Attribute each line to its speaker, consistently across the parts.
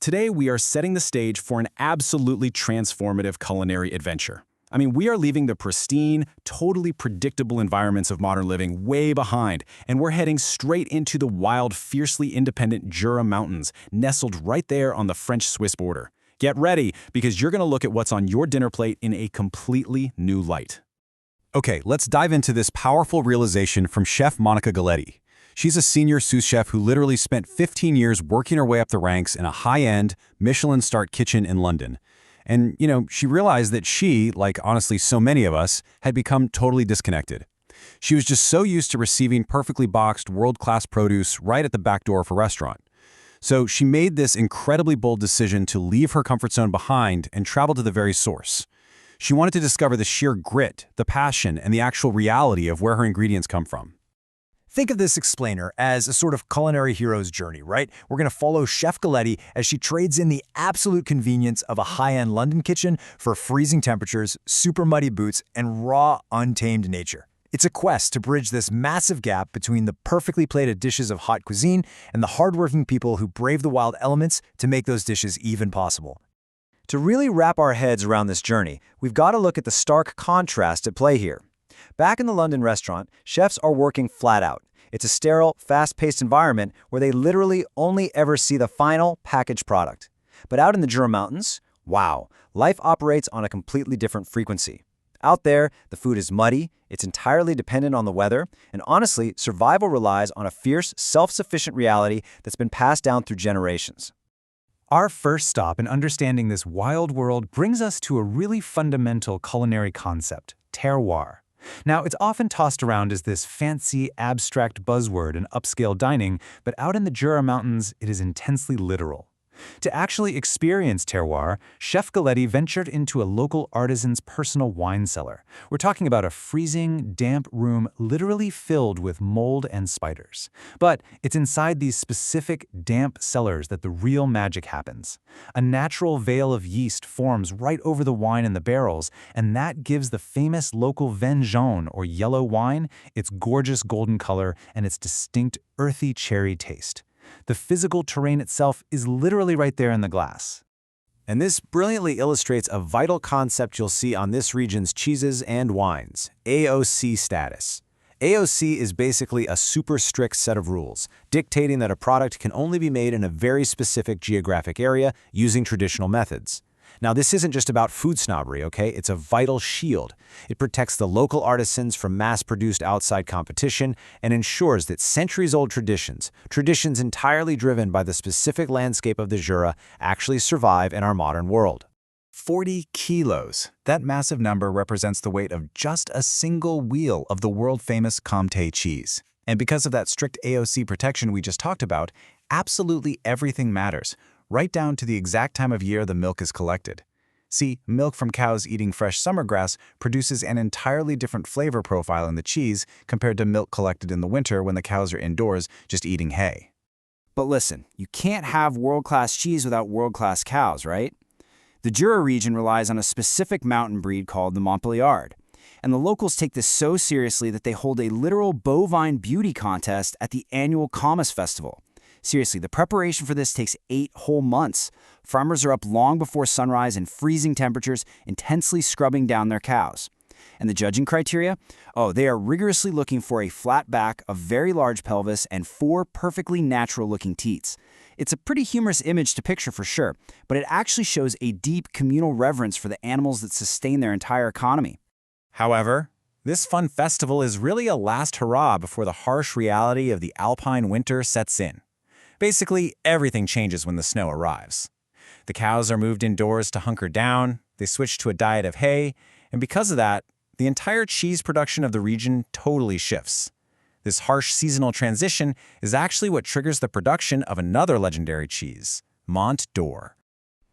Speaker 1: Today, we are setting the stage for an absolutely transformative culinary adventure. I mean, we are leaving the pristine, totally predictable environments of modern living way behind, and we're heading straight into the wild, fiercely independent Jura Mountains, nestled right there on the French-Swiss border. Get ready, because you're going to look at what's on your dinner plate in a completely new light.
Speaker 2: Okay, let's dive into this powerful realization from Chef Monica Galletti. She's a senior sous chef who literally spent 15 years working her way up the ranks in a high-end, Michelin-starred kitchen in London. And, she realized that she, like honestly so many of us, had become totally disconnected. She was just so used to receiving perfectly boxed, world-class produce right at the back door of her restaurant. So she made this incredibly bold decision to leave her comfort zone behind and travel to the very source. She wanted to discover the sheer grit, the passion, and the actual reality of where her ingredients come from.
Speaker 3: Think of this explainer as a sort of culinary hero's journey, right? We're going to follow Chef Galletti as she trades in the absolute convenience of a high-end London kitchen for freezing temperatures, super muddy boots, and raw, untamed nature. It's a quest to bridge this massive gap between the perfectly plated dishes of hot cuisine and the hardworking people who brave the wild elements to make those dishes even possible. To really wrap our heads around this journey, we've got to look at the stark contrast at play here. Back in the London restaurant, chefs are working flat out. It's a sterile, fast-paced environment where they literally only ever see the final packaged product. But out in the Jura Mountains, wow, life operates on a completely different frequency. Out there, the food is muddy, it's entirely dependent on the weather, and honestly, survival relies on a fierce, self-sufficient reality that's been passed down through generations.
Speaker 4: Our first stop in understanding this wild world brings us to a really fundamental culinary concept, terroir. Now, it's often tossed around as this fancy, abstract buzzword in upscale dining, but out in the Jura Mountains, it is intensely literal. To actually experience terroir, Chef Galletti ventured into a local artisan's personal wine cellar. We're talking about a freezing, damp room literally filled with mold and spiders. But it's inside these specific, damp cellars that the real magic happens. A natural veil of yeast forms right over the wine in the barrels, and that gives the famous local vin jaune, or yellow wine, its gorgeous golden color and its distinct earthy cherry taste. The physical terrain itself is literally right there in the glass.
Speaker 2: And this brilliantly illustrates a vital concept you'll see on this region's cheeses and wines: AOC status. AOC is basically a super strict set of rules, dictating that a product can only be made in a very specific geographic area using traditional methods. Now, this isn't just about food snobbery, okay? It's a vital shield. It protects the local artisans from mass-produced outside competition and ensures that centuries-old traditions entirely driven by the specific landscape of the Jura, actually survive in our modern world.
Speaker 4: 40 kilos. That massive number represents the weight of just a single wheel of the world-famous Comté cheese. And because of that strict AOC protection we just talked about, absolutely everything matters, right down to the exact time of year the milk is collected. See, milk from cows eating fresh summer grass produces an entirely different flavor profile in the cheese compared to milk collected in the winter when the cows are indoors just eating hay.
Speaker 5: But listen, you can't have world-class cheese without world-class cows, right? The Jura region relies on a specific mountain breed called the Montbéliard, and the locals take this so seriously that they hold a literal bovine beauty contest at the annual Camas Festival. Seriously, the preparation for this takes 8 whole months. Farmers are up long before sunrise in freezing temperatures, intensely scrubbing down their cows. And the judging criteria? Oh, they are rigorously looking for a flat back, a very large pelvis, and 4 perfectly natural-looking teats. It's a pretty humorous image to picture for sure, but it actually shows a deep communal reverence for the animals that sustain their entire economy.
Speaker 2: However, this fun festival is really a last hurrah before the harsh reality of the alpine winter sets in. Basically, everything changes when the snow arrives. The cows are moved indoors to hunker down, they switch to a diet of hay, and because of that, the entire cheese production of the region totally shifts. This harsh seasonal transition is actually what triggers the production of another legendary cheese, Malt d'Or.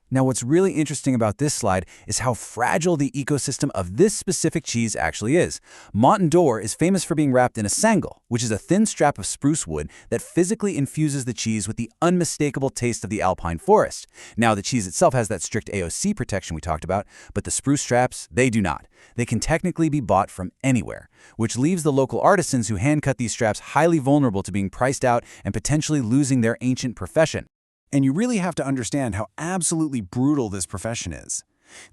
Speaker 4: Now, what's really interesting about this slide is how fragile the ecosystem of this specific cheese actually is. Malt d'Or is famous for being wrapped in a sangle, which is a thin strap of spruce wood that physically infuses the cheese with the unmistakable taste of the alpine forest. Now, the cheese itself has that strict AOC protection we talked about, but the spruce straps, they do not. They can technically be bought from anywhere, which leaves the local artisans who hand-cut these straps highly vulnerable to being priced out and potentially losing their ancient profession.
Speaker 2: And you really have to understand how absolutely brutal this profession is.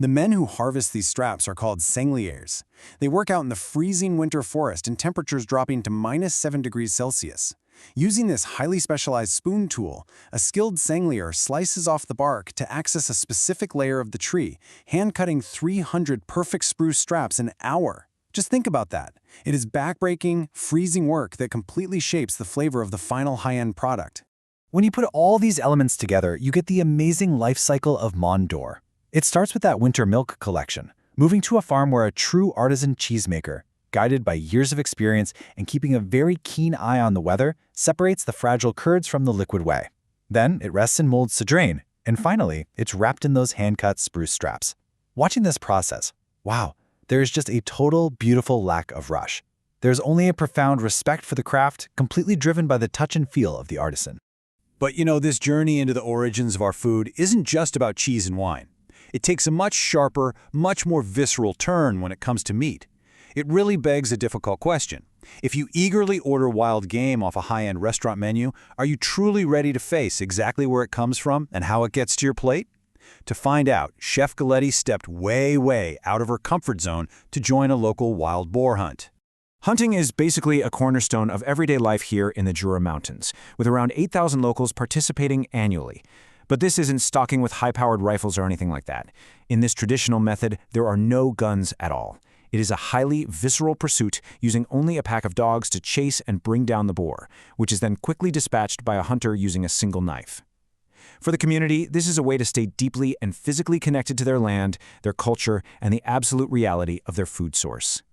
Speaker 2: The men who harvest these straps are called sangliers. They work out in the freezing winter forest in temperatures dropping to -7 degrees Celsius. Using this highly specialized spoon tool, a skilled sanglier slices off the bark to access a specific layer of the tree, hand-cutting 300 perfect spruce straps an hour. Just think about that. It is backbreaking, freezing work that completely shapes the flavor of the final high-end product.
Speaker 3: When you put all these elements together, you get the amazing life cycle of Mont d'Or. It starts with that winter milk collection, moving to a farm where a true artisan cheesemaker, guided by years of experience and keeping a very keen eye on the weather, separates the fragile curds from the liquid whey. Then it rests in molds to drain, and finally, it's wrapped in those hand-cut spruce straps. Watching this process, wow, there is just a total beautiful lack of rush. There's only a profound respect for the craft, completely driven by the touch and feel of the artisan.
Speaker 2: But you know, this journey into the origins of our food isn't just about cheese and wine. It takes a much sharper, much more visceral turn when it comes to meat. It really begs a difficult question. If you eagerly order wild game off a high-end restaurant menu, are you truly ready to face exactly where it comes from and how it gets to your plate? To find out, Chef Galetti stepped way out of her comfort zone to join a local wild boar hunt.
Speaker 1: Hunting is basically a cornerstone of everyday life here in the Jura Mountains, with around 8,000 locals participating annually. But this isn't stalking with high-powered rifles or anything like that. In this traditional method, there are no guns at all. It is a highly visceral pursuit using only a pack of dogs to chase and bring down the boar, which is then quickly dispatched by a hunter using a single knife. For the community, this is a way to stay deeply and physically connected to their land, their culture, and the absolute reality of their food source.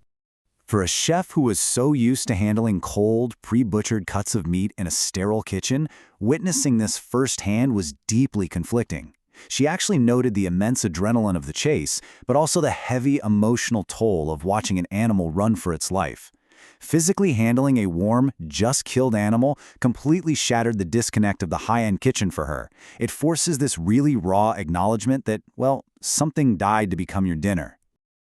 Speaker 5: For a chef who was so used to handling cold, pre-butchered cuts of meat in a sterile kitchen, witnessing this firsthand was deeply conflicting. She actually noted the immense adrenaline of the chase, but also the heavy emotional toll of watching an animal run for its life. Physically handling a warm, just-killed animal completely shattered the disconnect of the high-end kitchen for her. It forces this really raw acknowledgement that, well, something died to become your dinner.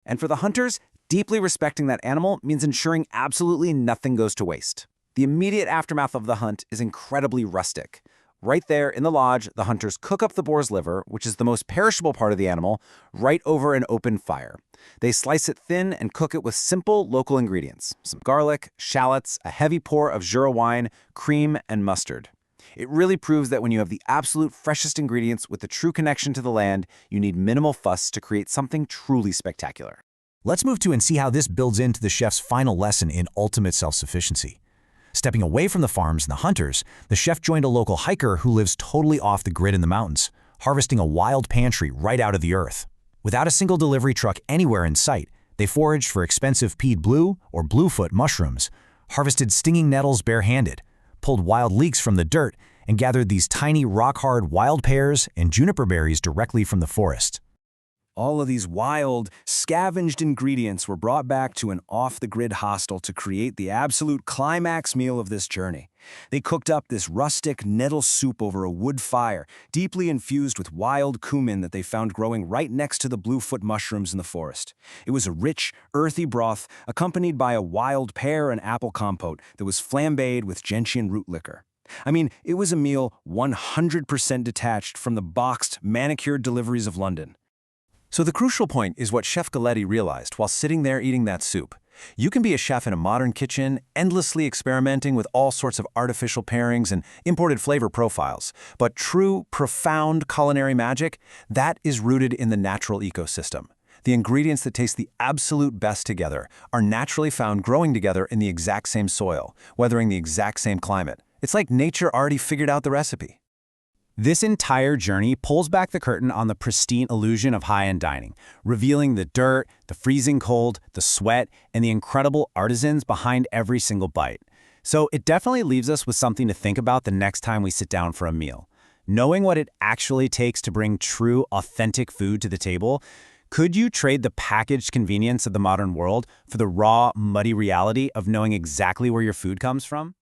Speaker 5: And for the hunters, deeply respecting that animal means ensuring absolutely nothing goes to waste. The immediate aftermath of the hunt is incredibly rustic. Right there in the lodge, the hunters cook up the boar's liver, which is the most perishable part of the animal, right over an open fire. They slice it thin and cook it with simple local ingredients: some garlic, shallots, a heavy pour of Jura wine, cream, and mustard. It really proves that when you have the absolute freshest ingredients with the true connection to the land, you need minimal fuss to create something truly spectacular.
Speaker 3: Let's move to and see how this builds into the chef's final lesson in ultimate self-sufficiency. Stepping away from the farms and the hunters, the chef joined a local hiker who lives totally off the grid in the mountains, harvesting a wild pantry right out of the earth. Without a single delivery truck anywhere in sight, they foraged for expensive peed blue or bluefoot mushrooms, harvested stinging nettles barehanded, pulled wild leeks from the dirt, and gathered these tiny rock-hard wild pears and juniper berries directly from the forest.
Speaker 1: All of these wild, scavenged ingredients were brought back to an off-the-grid hostel to create the absolute climax meal of this journey. They cooked up this rustic nettle soup over a wood fire, deeply infused with wild cumin that they found growing right next to the bluefoot mushrooms in the forest. It was a rich, earthy broth accompanied by a wild pear and apple compote that was flambéed with gentian root liquor. I mean, it was a meal 100% detached from the boxed, manicured deliveries of London.
Speaker 2: So the crucial point is what Chef Galetti realized while sitting there eating that soup. You can be a chef in a modern kitchen, endlessly experimenting with all sorts of artificial pairings and imported flavor profiles. But true, profound culinary magic, that is rooted in the natural ecosystem. The ingredients that taste the absolute best together are naturally found growing together in the exact same soil, weathering the exact same climate. It's like nature already figured out the recipe.
Speaker 5: This entire journey pulls back the curtain on the pristine illusion of high-end dining, revealing the dirt, the freezing cold, the sweat, and the incredible artisans behind every single bite. So it definitely leaves us with something to think about the next time we sit down for a meal. Knowing what it actually takes to bring true, authentic food to the table, could you trade the packaged convenience of the modern world for the raw, muddy reality of knowing exactly where your food comes from?